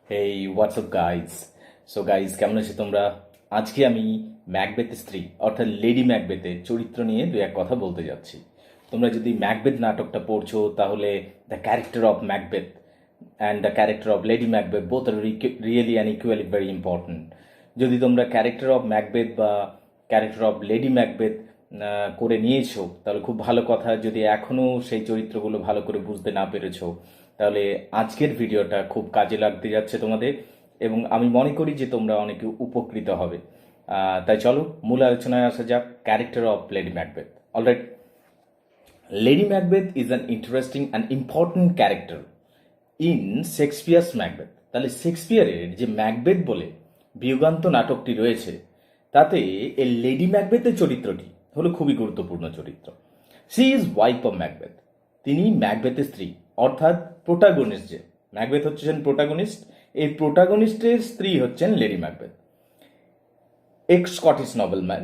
হেই WhatsApp guys. So guys, কেমন আছো তোমরা? আজকে আমি ম্যাকবেথের স্ত্রী অর্থাৎ লেডি ম্যাকবেথের চরিত্র নিয়ে দু এক কথা বলতে যাচ্ছি। তোমরা যদি ম্যাকবেথ নাটকটা পড়ছো তাহলে the character of Macbeth and the character of Lady Macbeth both are really and equally very important. যদি তোমরা ক্যারেক্টার অফ ম্যাকবেথ বা ক্যারেক্টার অফ লেডি ম্যাকবেথ করে নিয়েছো তাহলে খুব ভালো কথা। যদি এখনও সেই চরিত্রগুলো ভালো করে বুঝতে না পেরেছো তাহলে আজকের ভিডিওটা খুব কাজে লাগতে যাচ্ছে তোমাদের, এবং আমি মনে করি যে তোমরা অনেকে উপকৃত হবে। তাই চলো মূল আলোচনায় আসা যাক, character of Lady Macbeth. Alright, lady Macbeth is an interesting and important character in Shakespeare's Macbeth. তাহলে শেক্সপিয়ারের যে ম্যাকবেথ বলে বিয়োগান্ত নাটকটি রয়েছে তাতে এই লেডি ম্যাকবেথের চরিত্রটি হলো খুবই গুরুত্বপূর্ণ চরিত্র। She is wife of Macbeth. তিনি ম্যাকবেথের স্ত্রী, অর্থাৎ প্রোটাগনিস্ট। যে ম্যাকবেথ হচ্ছেন প্রোটাগনিস্ট, এই প্রোটাগনিস্টের স্ত্রী হচ্ছেন লেডি ম্যাকবেথ। এক স্কটিশ নভেলম্যান।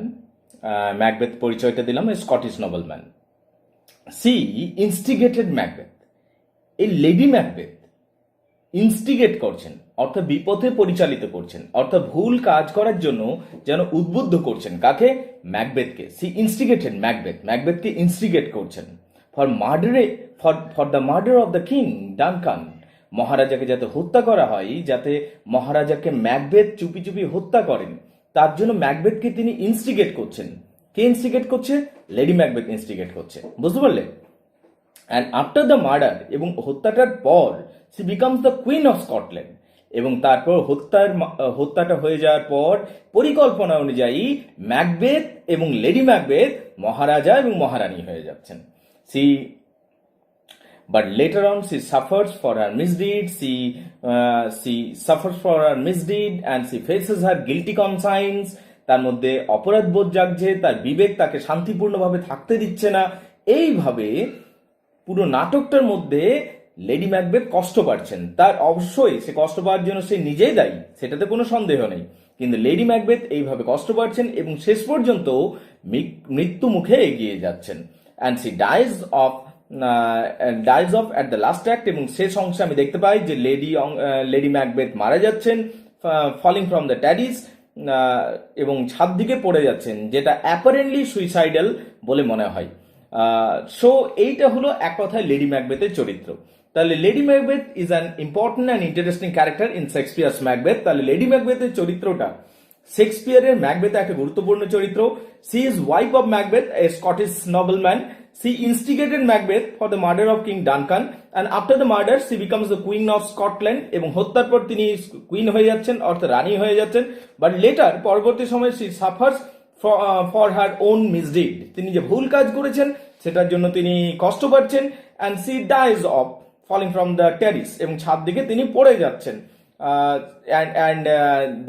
ম্যাকবেথ পরিচয়টা দিলাম, Scottish nobleman. She instigated Macbeth. এই লেডি ম্যাকবেথ ইনস্টিগেট করছেন, অর্থাৎ বিপথে পরিচালিত করছেন, অর্থাৎ ভুল কাজ করার জন্য যেন উদ্বুদ্ধ করছেন। কাকে? ম্যাকবেথকে। সি ইনস্টিগেটেড ম্যাকবেথ, ম্যাকবেথকে ইনস্টিগেট করছেন ফর মার্ডারে for the murder of the king Duncan. মহারাজাকে যাতে হত্যা করা হয়, যাতে মহারাজাকে ম্যাকবেথ চুপি চুপি হত্যা করেন, তার জন্য ম্যাকবেথকে তিনি ইনস্টিগেট করছেন। কে ইনস্টিগেট করছে? লেডি ম্যাকবেথ ইনস্টিগেট করছে। বুঝতে পারলে? অ্যান্ড আফটার দ্য মার্ডার, এবং হত্যাটার পর, she becomes the queen of Scotland. এবং তারপর হত্যাটা হয়ে যাওয়ার পর পরিকল্পনা অনুযায়ী ম্যাকবেথ এবং লেডি ম্যাকবেথ মহারাজা এবং মহারানী হয়ে যাচ্ছেন। She But later on, she suffers for her misdeed. She suffers for her misdeed, and she faces her guilty conscience. তার মধ্যে অপরাধ বোধ জাগছে, তার বিবেক তাকে শান্তিপূর্ণভাবে থাকতে দিচ্ছে না। এইভাবে পুরো নাটকটার মধ্যে লেডি ম্যাকবেথ কষ্ট পাচ্ছেন। তার অবশ্যই সে কষ্ট পাওয়ার জন্য সে নিজেই দায়ী, সেটাতে কোনো সন্দেহ নেই। কিন্তু লেডি ম্যাকবেথ এইভাবে কষ্ট পাচ্ছেন এবং শেষ পর্যন্ত মৃত্যু মুখে এগিয়ে যাচ্ছেন। And she dies of at the last act. এবং শেষ অংশে আমি দেখতে পাই যে লেডি ম্যাকবেথ মারা যাচ্ছেন, ফলিং ফ্রম দ্য ট্যারিস, এবং ছাদ দিকে পড়ে যাচ্ছেন, যেটা অ্যাপারেন্টলি সুইসাইডাল বলে মনে হয়। সো এইটা হলো এক কথায় লেডি ম্যাকবেথের চরিত্র। তাহলে lady Macbeth is an important and interesting character in Shakespeare's Macbeth. তাহলে লেডি ম্যাকবেথের চরিত্রটা শেক্সপিয়ারের ম্যাকবেথে একটা গুরুত্বপূর্ণ চরিত্র। She is wife of Macbeth, a Scottish nobleman. She instigated Macbeth for the murder of King Duncan, and after the murder she becomes the Queen of Scotland. এবং হত্যার পর তিনি কুইন হয়ে যাচ্ছেন, অর্থাৎ রানী হয়ে যাচ্ছেন। বাট লেটার, পরবর্তী সময়ে she suffers for her own misdeed. তিনি যে ভুল কাজ করেছেন সেটার জন্য তিনি কষ্ট পাচ্ছেন। and she dies of falling from the terrace, এবং ছাদ দিকে তিনি পড়ে যাচ্ছেন। and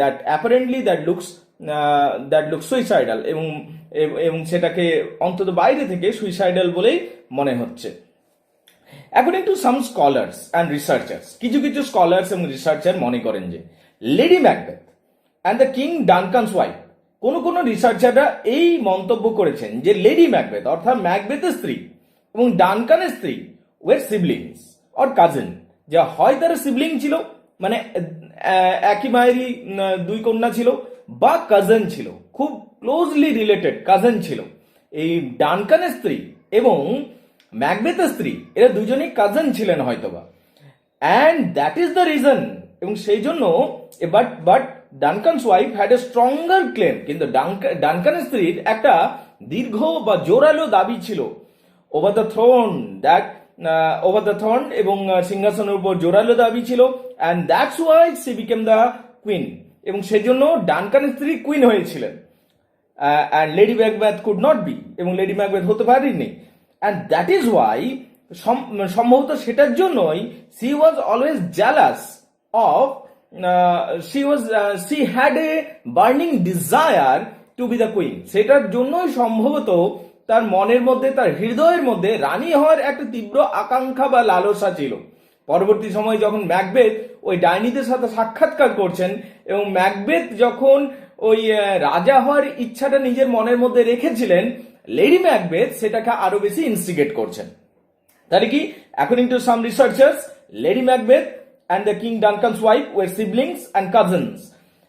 that apparently that looks suicidal, এবং সেটাকে অন্তত বাইরে থেকে সুইসাইডাল বলেই মনে হচ্ছে। According to some scholars and researchers, কিছু কিছু স্কলার্স এবং রিসার্চার মনে করেন যে lady Macbeth and the king Duncan's wife, কোন রিসার্চাররা এই মন্তব্য করেছেন যে লেডি ম্যাকবেথ অর্থাৎ ম্যাকবেথের স্ত্রী এবং ডানকানের স্ত্রী ওয়ের সিবলিংস অর কাজিন। যা হয় তারা সিবলিং ছিল, মানে একই মায়েরই দুই কন্যা ছিল, বা কাজিন ছিল, খুব ক্লোজলি রিলেটেড কাজিন ছিল। এই ডানকানের স্ত্রী এবং ম্যাকবেথের স্ত্রী এরা দুজনেই কাজিন ছিলেন হয়তোবা। And that is the reason, এবং সেই জন্য but Duncan's wife had a stronger claim. কিন্তু ডানকানের স্ত্রীর একটা দীর্ঘ বা জোরালো দাবি ছিল ওভার দ্য থ্রোন, এবং সিংহাসনের উপর জোরালো দাবি ছিল। And that's why she became the queen, এবং সেই জন্য ডানকানের স্ত্রী কুইন হয়েছিলেন। And Lady Macbeth could not be, এবং লেডি ম্যাকবেথ হতে পারেননি। অ্যান্ড দ্যাট ইজ ওয়াই, সম্ভবত সেটার জন্যই she was always jealous of, she had a burning desire to be the queen. সেটার জন্যই সম্ভবত তার মনের মধ্যে, তার হৃদয়ের মধ্যে রানী হওয়ার একটা তীব্র আকাঙ্ক্ষা বা লালসা ছিল। পরবর্তী সময়ে যখন ম্যাকবেথ ওই ডাইনিদের সাথে সাক্ষাৎকার করছেন, এবং ম্যাকবেথ যখন ওই রাজা হওয়ার ইচ্ছাটা নিজের মনের মধ্যে রেখেছিলেন, লেডি ম্যাকবেথ সেটাকে আরো বেশি ইনস্টিগেট করছেন। তাহলে কি, according to some researchers, lady Macbeth and the King Duncan's wife were siblings and cousins.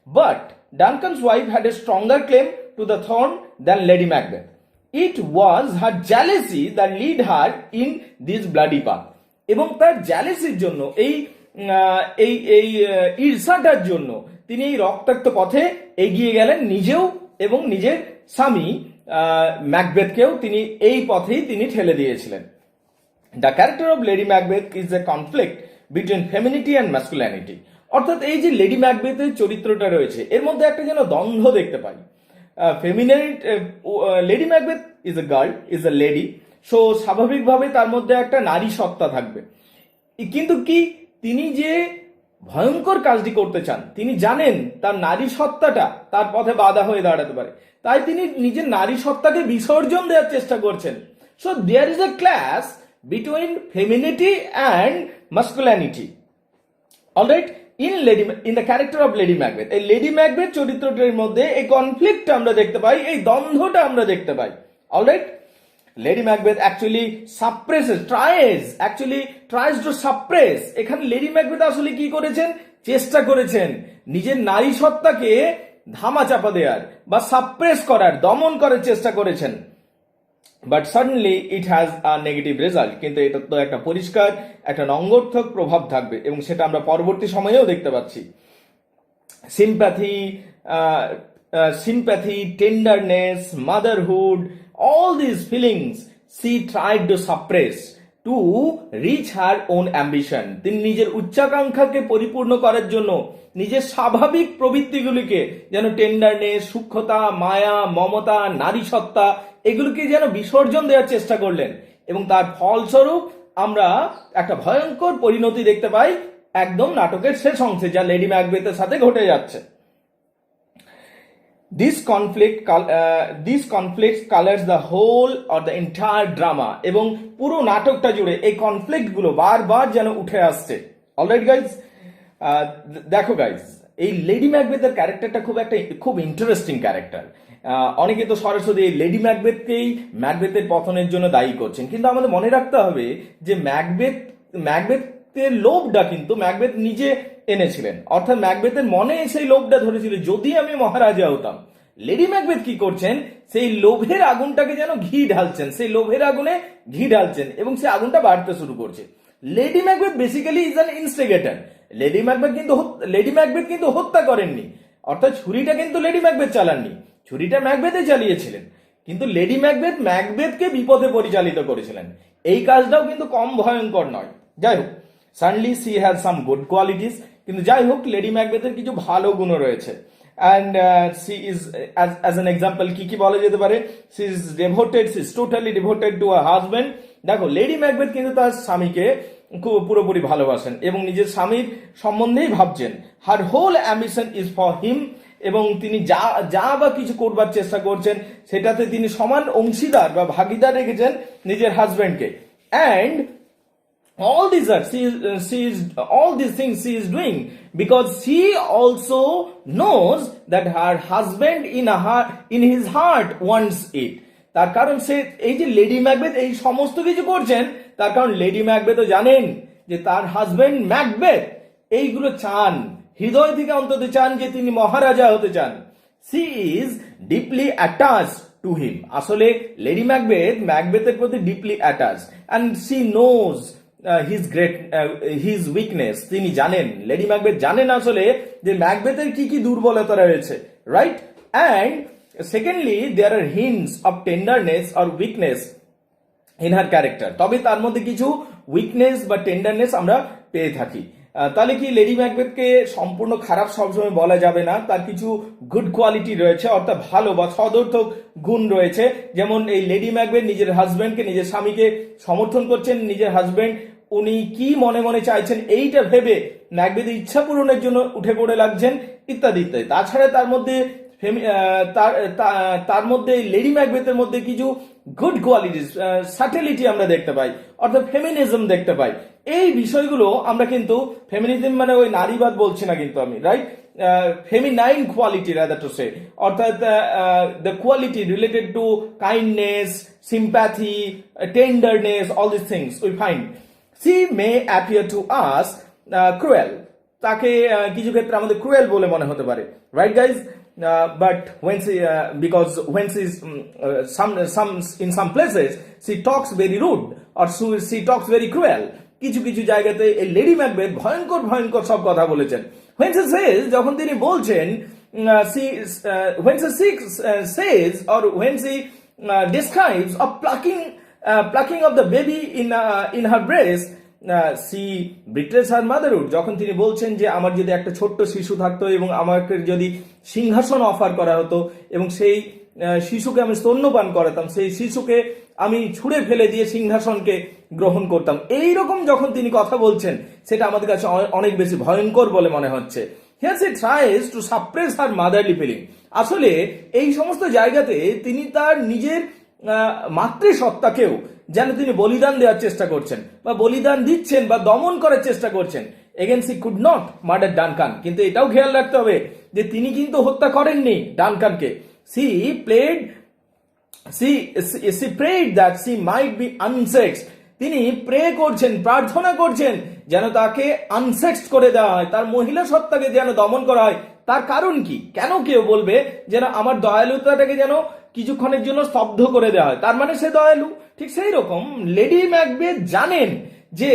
But Duncan's wife had a stronger claim to the throne than Lady Macbeth. It was her jealousy that led her in this bloody path. এবং তার জ্যালেসির জন্য এই ঈর্ষাটার জন্য তিনি এই রক্তাক্ত পথে এগিয়ে গেলেন নিজেও এবং নিজের স্বামী ম্যাকবেথকেও তিনি এই পথেই তিনি ঠেলে দিয়েছিলেন। The character of Lady Macbeth is A conflict between femininity and masculinity. অর্থাৎ এই যে লেডি ম্যাকবেথের চরিত্রটা রয়েছে এর মধ্যে একটা যেন দ্বন্দ্ব দেখতে পাই। Lady Macbeth is a girl, is a lady, so স্বাভাবিকভাবে তার মধ্যে একটা নারী সত্তা থাকবে, কিন্তু কি তিনি যে ভয়ঙ্কর কাজটি করতে চান তিনি জানেন তার নারী সত্তাটা তার পথে বাধা হয়ে দাঁড়াতে পারে, তাই তিনি নিজের নারী সত্তাকে বিসর্জন দেওয়ার চেষ্টা করছেন। So there is a clash between femininity and masculinity. Alright, in the character of Lady Macbeth, এই লেডি ম্যাকবেথ চরিত্রটির মধ্যে এই কনফ্লিক্টটা আমরা দেখতে পাই, এই দ্বন্দ্বটা আমরা দেখতে পাই। Alright, lady Macbeth actually tries to suppress। এখানে লেডি ম্যাকবেথ আসলে কি করেছেন, চেষ্টা করেছেন নিজের নারী সত্তাকে ধামা চাপা দেওয়ার বা সাপ্রেস করার, দমন করার চেষ্টা করেছেন। But suddenly it has a negative result, কিন্তু এটা তো একটা পরিষ্কার একটা নঙ্গর্থক প্রভাব থাকবে এবং সেটা আমরা পরবর্তী সময়েও দেখতে পাচ্ছি। sympathy, tenderness, motherhood, all these feelings she tried to suppress to reach her own ambition। তিনি নিজের উচ্চাকাঙ্ক্ষাকে পরিপূর্ণ করার জন্য নিজের স্বাভাবিক প্রবৃত্তিগুলিকে যেন টেন্ডারনেস, সূক্ষ্মতা, মায়া, মমতা, নারী সত্তা এগুলোকে যেন বিসর্জন দেওয়ার চেষ্টা করলেন এবং তার ফলস্বরূপ আমরা একটা ভয়ঙ্কর পরিণতি দেখতে পাই একদম নাটকের শেষ অংশে, যা লেডি ম্যাকবেথের সাথে ঘটে যাচ্ছে। This conflict colors the whole or the entire drama, এবং পুরো নাটকটা জুড়ে এই কনফ্লিক্ট গুলো বারবার যেন উঠে আসছে। অলরাইট গাইজ, দেখো গাইজ, এই লেডি ম্যাকবেথের ক্যারেক্টারটা খুব ইন্টারেস্টিং ক্যারেক্টার। অনেকে তো সরাসরি এই লেডি ম্যাকবেথকেই ম্যাকবেথের পতনের জন্য দায়ী করছেন, কিন্তু আমাদের মনে রাখতে হবে যে ম্যাকবেথের লোভটা কিন্তু ম্যাকবেথ নিজে এনেছিলেন, অর্থাৎ ম্যাকবেথের মনে সেই লোভটা ধরেছিল যদি আমি মহারাজা হতাম। লেডি ম্যাকবেথ কি করছেন, সেই লোভের আগুনটাকে যেন সেই লোভের আগুনে ঘি ঢালছেন এবং সেই আগুনটা বাড়তে শুরু করছে। Lady Macbeth basically is an instigator. Lady Macbeth কিন্তু হত্যা করেননি, অর্থাৎ ছুরিটা কিন্তু লেডি ম্যাকবেথ চালাননি, ছুরিটা ম্যাকবেথে চালিয়েছিলেন, কিন্তু লেডি ম্যাকবেথকে বিপদে পরিচালিত করেছিলেন। এই কাজটাও কিন্তু কম ভয়ঙ্কর নয়। যাই হোক, suddenly she has some good qualities, কিন্তু যাই হোক লেডি ম্যাকবেথের কিছু ভালো গুণও রয়েছে। And she is as an example কি বলা যেতে পারে, she is totally devoted to a husband. দেখো, লেডি ম্যাকবেথ কিন্তু তার স্বামীকে পুরোপুরি ভালোবাসেন এবং নিজের স্বামীর সম্বন্ধেই ভাবছেন। Her whole ambition is for him, এবং তিনি যা বা কিছু করবার চেষ্টা করছেন সেটাতে তিনি সমান অংশীদার বা ভাগিদার রেখেছেন নিজের হাজব্যান্ডকে। And all these things she is doing because she also knows that her husband in his heart wants it। তার কারণ সে এই যে লেডি ম্যাকবেথ এই সমস্ত কিছু করছেন, তার কারণ লেডি ম্যাকবেথও জানেন যে তার হাজবেন্ড ম্যাকবেথ এইগুলো চান, হৃদয় থেকে অন্তত চান যে তিনি মহারাজা হতে চান। she is deeply attached to him। আসলে লেডি ম্যাকবেথের প্রতি deeply attached, and she knows his weakness। তিনি জানেন, লেডি ম্যাকবেথ জানেন আসলে যে ম্যাকবেথের কি দুর্বলতা রয়েছে, right? And secondly there are hints of tenderness or weakness in her character. তবে তার মধ্যে কিছু উইকনেস বা টেন্ডারনেস আমরা পেয়ে থাকি। তাহলে কি লেডি ম্যাকবেথকে সম্পূর্ণ খারাপ সবসময় বলা যাবে না, তার কিছু গুড কোয়ালিটি রয়েছে, অর্থাৎ ভালো বা সদর্থক গুণ রয়েছে। যেমন এই লেডি ম্যাকবেথ নিজের হাজব্যান্ডকে, নিজের স্বামীকে সমর্থন করছেন, নিজের হাজব্যান্ড উনি কি মনে মনে চাইছেন এইটা ভেবে ম্যাকবেথের ইচ্ছা পূরণের জন্য উঠে পড়ে লাগছেন, ইত্যাদি ইত্যাদি। তাছাড়া তার মধ্যে লেডি ম্যাকবেথের মধ্যে কিছু গুড কোয়ালিটিস, সাটেলিটি আমরা দেখতে পাই, অর্থাৎ ফেমিনিজম দেখতে পাই। এই বিষয়গুলো আমরা কিন্তু, ফেমিনিজম মানে ওই নারীবাদ বলছি না কিন্তু আমি, right? Feminine quality rather to say, অর্থাৎ the quality related to kindness, sympathy, tenderness, all these things we find. She may appear to us cruel, তাকে কিছু ক্ষেত্রে আমাদের ক্রুয়েল বলে মনে হতে পারে, right guys? But when she because when she's some in some places she talks very rude or she talks very cruel. কিছু কিছু জায়গাতে এই লেডি ম্যাকবেথ ভয়ঙ্কর ভয়ঙ্কর সব কথা বলেছেন। when she says, যখন তিনি বলছেন, when she says or when she describes of plucking of the baby in her breast, she betrays her motherhood, যখন তিনি বলছেন যে আমার যদি একটা ছোট্ট শিশু থাকতো এবং আমাকে যদি সিংহাসন অফার করা হতো এবং সেই শিশুকে আমি স্তন্যপান করাতাম, সেই শিশুকে আমি ছুঁড়ে ফেলে দিয়ে সিংহাসনকে গ্রহণ করতাম, এইরকম যখন তিনি কথা বলছেন, সেটা আমাদের কাছে অনেক বেশি ভয়ঙ্কর বলে মনে হচ্ছে। Here she tries to suppress her motherly feeling. আসলে এই সমস্ত জায়গাতে তিনি তার নিজের মাতৃসত্তাকেও যেন তিনি বলিদান দেওয়ার চেষ্টা করছেন বা বলিদান দিচ্ছেন বা দমন করার চেষ্টা করছেন। Again C could not murder Duncan, কিন্তু এটাও খেয়াল রাখতে হবে যে তিনি কিন্তু হত্যা করেননি ডানকানকে। She prayed that she might be unsexed, তিনি প্রে করছেন, প্রার্থনা করছেন যেন তাকে আনসেক্সড করে দেওয়া হয়, তার মহিলা সত্তাকে যেন দমন করা হয়। তার কারণ কি? কেন কেউ বলবে যেন আমার দয়ালুতাটাকে যেন কিছুক্ষণের জন্য স্তব্ধ করে দেওয়া হয়, তার মানে সে দয়ালু? ঠিক সেই রকম লেডি ম্যাকবেথ জানেন যে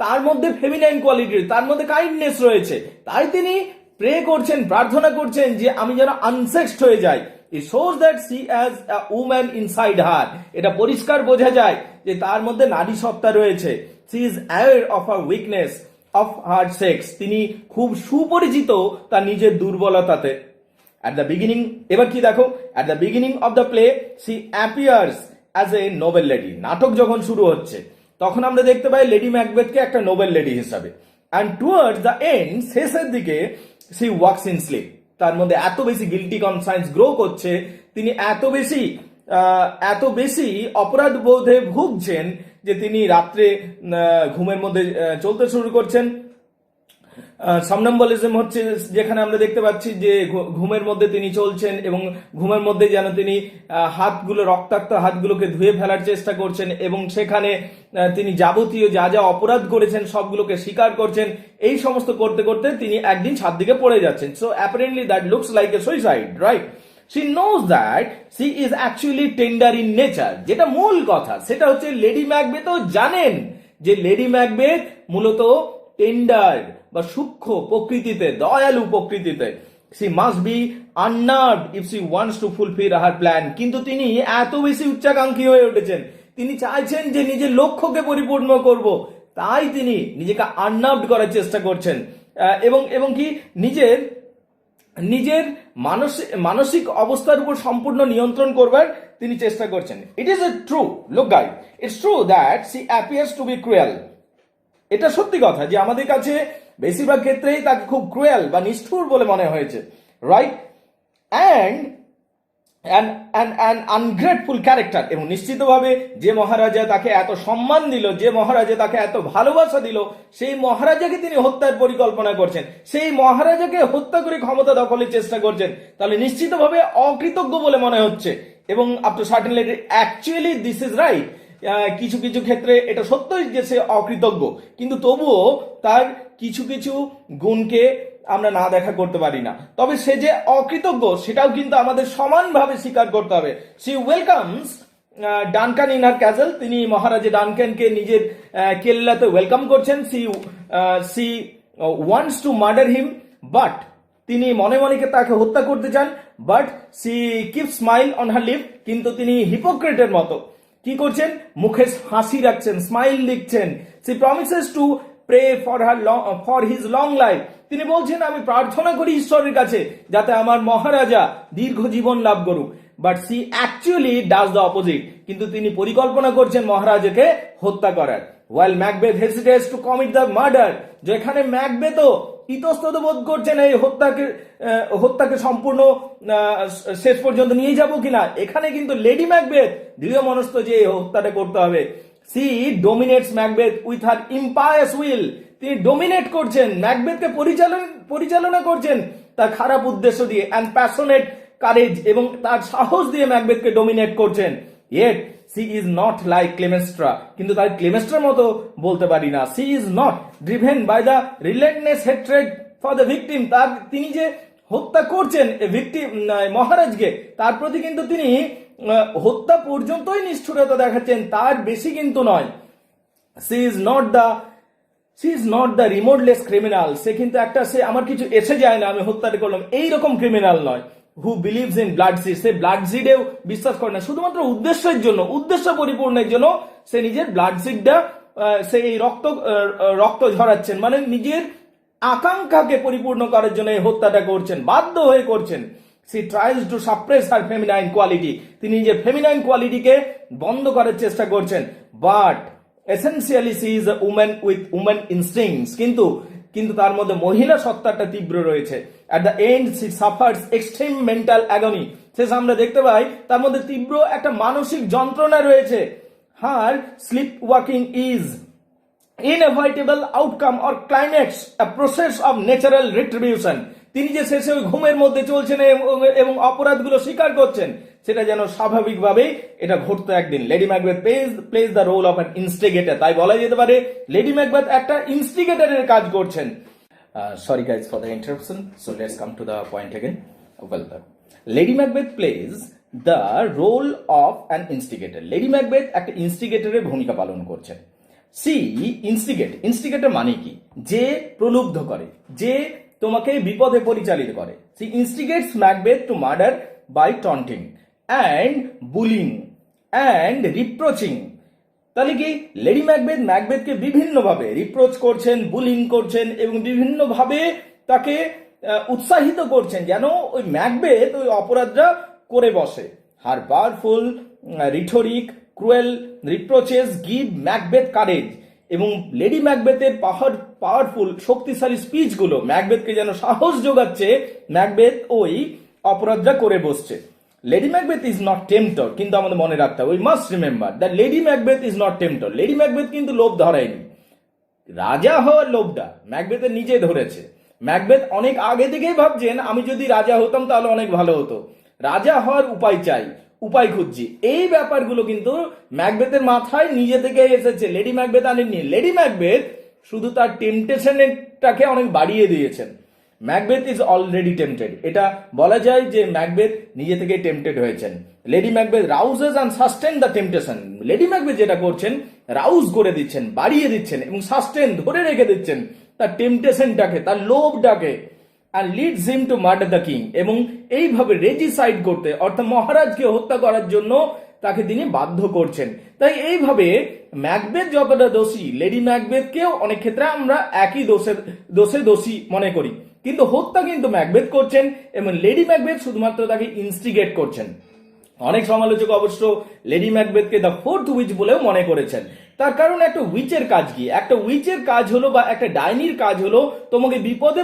তার মধ্যে ফেমিনাইন কোয়ালিটি, তার মধ্যে কাইন্ডনেস রয়েছে, তাই তিনি প্রে করছেন, প্রার্থনা করছেন যে আমি যেন আনসেক্সড হয়ে যাই। It shows that she has a woman inside her. এটা পরিষ্কার বোঝা যায় যে তার মধ্যে নারী সত্তা রয়েছে। She is aware of her weakness of her sex. তিনি খুব সুপরিচিত তার নিজের দুর্বলতাতে। At the beginning, এবার কি দেখো, at the beginning of the play she appears as a noble lady. নাটক যখন শুরু হচ্ছে তখন আমরা দেখতে পাই লেডি ম্যাকবেথকে একটা নোবেল লেডি হিসাবে। And towards the end, শেষের দিকে she walks in sleep. তার মধ্যে এত বেশি গিল্টি কনসায়েন্স গ্রো করছে, তিনি এত বেশি অপরাধ বোধে ভুগছেন যে তিনি রাত্রে ঘুমের মধ্যে চলতে শুরু করছেন। সমনম্বলিজম হচ্ছে যেখানে আমরা দেখতে পাচ্ছি যে ঘুমের মধ্যে তিনি চলছেন এবং ঘুমের মধ্যে যেন তিনি হাতগুলো, রক্তাক্ত হাতগুলোকে ধুয়ে ফেলার চেষ্টা করছেন এবং সেখানে তিনি যাবতীয় যা যা অপরাধ করেছেন সবগুলোকে স্বীকার করছেন। এই সমস্ত করতে করতে তিনি একদিন ছাদ দিকে পড়ে যাচ্ছেন। So apparently that looks like a suicide, right? She knows that she is actually tender in nature. যেটা মূল কথা সেটা হচ্ছে লেডি ম্যাকবেথও জানেন যে লেডি ম্যাকবেথ মূলত টেন্ডার বা সূক্ষ্ম প্রকৃতিতে, দয়ালু প্রকৃতিতে। She must be unnerved if she wants to fulfill her plan. কিন্তু তিনি এত বেশি উচ্চাকাঙ্ক্ষী হয়ে উঠেছেন, তিনি চাইছেন যে নিজের লক্ষ্যকে পরিপূর্ণ করব, তাই তিনি নিজেকে আননার্ভড করার চেষ্টা করছেন এবং কি নিজের মানসিক অবস্থার উপর সম্পূর্ণ নিয়ন্ত্রণ করবার তিনি চেষ্টা করছেন। It is a true, look guys, it's true that she appears to be cruel. এটা সত্যি কথা যে আমাদের কাছে বেশিরভাগ ক্ষেত্রেই তাকে খুব ক্রুয়েল বা নিষ্ঠুর বলে মনে হয়েছে, রাইট? And ungrateful character. এবং নিশ্চিতভাবে যে মহারাজা তাকে এত সম্মান দিল, যে মহারাজা তাকে এত ভালোবাসা দিল, সেই মহারাজাকে তিনি হত্যার পরিকল্পনা করছেন, সেই মহারাজাকে হত্যা করে ক্ষমতা দখলের চেষ্টা করছেন, তাহলে নিশ্চিতভাবে অকৃতজ্ঞ বলে মনে হচ্ছে। এবং up to certain level actually this is right. কিছু কিছু ক্ষেত্রে এটা সত্যই যে সে অকৃতজ্ঞ, কিন্তু তবুও তার কিছু কিছু গুণকে আমরা না দেখা করতে পারি না। তবে সে যে অকৃতজ্ঞ সেটাও কিন্তু আমাদের সমানভাবে স্বীকার করতে হবে। She welcomes Duncan in her castle. তিনি মহারাজা ডানকানকে নিজের কেল্লাতে ওয়েলকাম করছেন। She wants to murder him, but তিনি মনে মনে তাকে হত্যা করতে চান। But she keep smile on her lip, কিন্তু তিনি হিপোক্রেটের মতো কি করছেন, মুখে হাসি রাখছেন, স্মাইল লিখছেন। She promises to pray for his long life. তিনি বলছেন আমি প্রার্থনা করি ঈশ্বরের কাছে যাতে আমার মহারাজা দীর্ঘ জীবন লাভ করুক। But she actually does the opposite, কিন্তু তিনি পরিকল্পনা করছেন মহারাজাকে হত্যা করার। While Macbeth hesitates to commit the murder, যেখানে ম্যাকবেথও ইতস্তত বোধ করছেন এই হত্যাকে সম্পূর্ণ শেষ পর্যন্ত নিয়ে যাব কিনা, এখানে কিন্তু লেডি ম্যাকবেথ দৃঢ় মনস্থ যে এই হত্যাটা করতে হবে। She dominates Macbeth with her impious will. তিনি ডোমিনেট করছেন, ম্যাকবেথকে পরিচালনা করছেন তার খারাপ উদ্দেশ্য দিয়ে, অ্যান্ড প্যাশনেট কারেজ, এবং তার সাহস দিয়ে ম্যাকবেথকে ডোমিনেট করছেন। Yet she is not like Clytemnestra, কিন্তু তার ক্লেমেস্ট্রার মতো বলতে পারি না। She is not driven by the relentless hatred for the victim, তার তিনি যে হত্যা করছেন ভিকটিম মহারাজকে, তার প্রতি কিন্তু তিনি হত্যা পর্যন্তই নিষ্ঠুরতা দেখাচ্ছেন, তার বেশি কিন্তু নয়। She is not the remorseless criminal, সে কিন্তু সে আমার কিছু এসে যায় না আমি হত্যাটা করলাম এইরকম ক্রিমিনাল নয়। Who believes in bloodshed, সে ব্লাড সিডেও বিশ্বাস করে না, শুধুমাত্র উদ্দেশ্যের জন্য, উদ্দেশ্য পরিপূর্ণের জন্য সে নিজের ব্লাড সিডটা সে এই রক্ত ঝরাচ্ছেন, মানে নিজের আকাঙ্ক্ষাকে পরিপূর্ণ করার জন্য এই হত্যাটা করছেন, বাধ্য হয়ে করছেন। She tries to suppress her feminine quality, তিনি নিজের ফেমিনাইন কোয়ালিটিকে বন্ধ করার চেষ্টা করছেন। But essentially she is a woman with woman instincts, কিন্তু তার মধ্যে মহিলা সত্তাটা তীব্র রয়েছে। At the end she suffers extreme mental agony, শেষ আমরা দেখতে পাই তার মধ্যে তীব্র একটা মানসিক যন্ত্রণা রয়েছে। Her sleepwalking is inevitable outcome or climax a process of natural retribution, তিনি যে শেষে ওই ঘুমের মধ্যে চলছেন এবং অপরাধগুলো স্বীকার করছেন, সেটা যেন স্বাভাবিকভাবেই এটা ঘটতো একদিন। Lady Macbeth plays the role of an instigator, তাই বলা যেতে পারে লেডি ম্যাকবেথ একটা ইনস্টিগেটরের কাজ করছেন। Sorry guys for the interruption, so let's come to the point again. Well done. Lady Macbeth plays the role of an instigator. Lady Macbeth একটা ইনস্টিগেটরের ভূমিকা পালন করছেন। সি ইনস্টিগেটর মানে কি? যে প্রলুব্ধ করে, যে তোমাকে বিপদে পরিচালিত করে। She instigates Macbeth to murder by taunting and bullying and reproaching. তাহলে কি লেডি ম্যাকবেথকে বিভিন্নভাবে রিপ্রোচ করছেন, বুলিং করছেন এবং বিভিন্নভাবে তাকে উৎসাহিত করছেন যেন ওই ম্যাকবেথ ওই অপরাধটা করে বসে। Her powerful rhetoric cruel reproaches give Macbeth courage, এবং লেডি ম্যাকবেথের পাওয়ারফুল শক্তিশালী স্পিচগুলো ম্যাকবেথকে যেন সাহস যোগাচ্ছে, ম্যাকবেথ ওই অপরাধটা করে বসছে। Lady Macbeth is not tempter, কিন্তু আমাদের মনে রাখতে হবে, we must remember that lady Macbeth is not tempter. Lady Macbeth কিন্তু লোভ ধরায়নি, রাজা হওয়ার লোভটা ম্যাকবেথের নিজে ধরেছে। ম্যাকবেথ অনেক আগে থেকেই ভাবছেন আমি যদি রাজা হতাম তাহলে অনেক ভালো হতো, রাজা হওয়ার উপায় চাই, উপায় খুঁজছি। এই ব্যাপারগুলো কিন্তু ম্যাকবেথের মাথায় নিজে থেকে এসেছে, লেডি ম্যাকবেথ আনেননি। লেডি ম্যাকবেথ শুধু তার টেম্পটেশনটাকে অনেক বাড়িয়ে দিয়েছেন। ম্যাকবেথ ইজ অলরেডি টেম্পটেড, এটা বলা যায় যে ম্যাকবেথ নিজে থেকে টেম্পটেড হয়েছেন। Lady Macbeth rouses and sustain the temptation, lady Macbeth যেটা করছেন রাউজ করে দিচ্ছেন, বাড়িয়ে দিচ্ছেন এবং সাস্টেন ধরে রেখে দিচ্ছেন তার টেম্পটেশনটাকে, তার লোভটাকে। and leads him to murder the king, এবং এইভাবে রেজিসাইড করতে অর্থাৎ মহারাজকে হত্যা করার জন্য তাকে তিনি বাধ্য করছেন। তাই এইভাবে ম্যাকবেথ যতটা দোষী, লেডি ম্যাকবেথকেও অনেক ক্ষেত্রে আমরা একই দোষে দোষী মনে করি, কিন্তু হত্যা কিন্তু ম্যাকবেথ করছেন এবং লেডি ম্যাকবেথ শুধুমাত্র তাকে ইনস্টিগেট করছেন। অনেক সমালোচক অবশ্য লেডি ম্যাকবেথকে দ্য ফোর্থ উইচ বলেও মনে করেছেন। তার কারণ একটা উইচের কাজ কি? একটা উইচের কাজ হলো বা একটা ডাইনির কাজ হলো তোমাকে বিপদে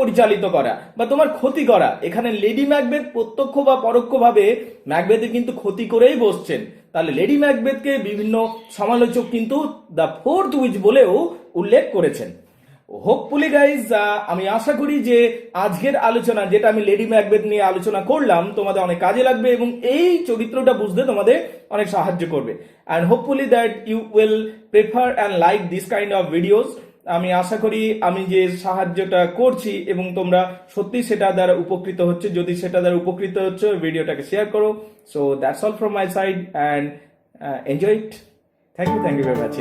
পরিচালিত করা বা তোমার ক্ষতি করা। এখানে লেডি ম্যাকবেথ প্রত্যক্ষ বা পরোক্ষভাবে ম্যাকবেথের কিন্তু ক্ষতি করেই বসছেন। তাহলে লেডি ম্যাকবেথকে বিভিন্ন সমালোচক কিন্তু দ্য ফোর্থ উইচ বলেও উল্লেখ করেছেন। হোপফুলি গাইজ, আমি আশা করি যে আজকের আলোচনা, যেটা আমি লেডি ম্যাকবেথ নিয়ে আলোচনা করলাম, তোমাদের অনেক কাজে লাগবে এবং এই চরিত্রটা বুঝতে তোমাদের অনেক সাহায্য করবে। And hopefully that you will prefer and like this kind of videos. আমি আশা করি আমি যে সাহায্যটা করছি এবং তোমরা সত্যি সেটা দ্বারা উপকৃত হচ্ছে। যদি সেটা দ্বারা উপকৃত হচ্ছে, ভিডিওটাকে শেয়ার করো। So that's all from my side and enjoy it. Thank you very much.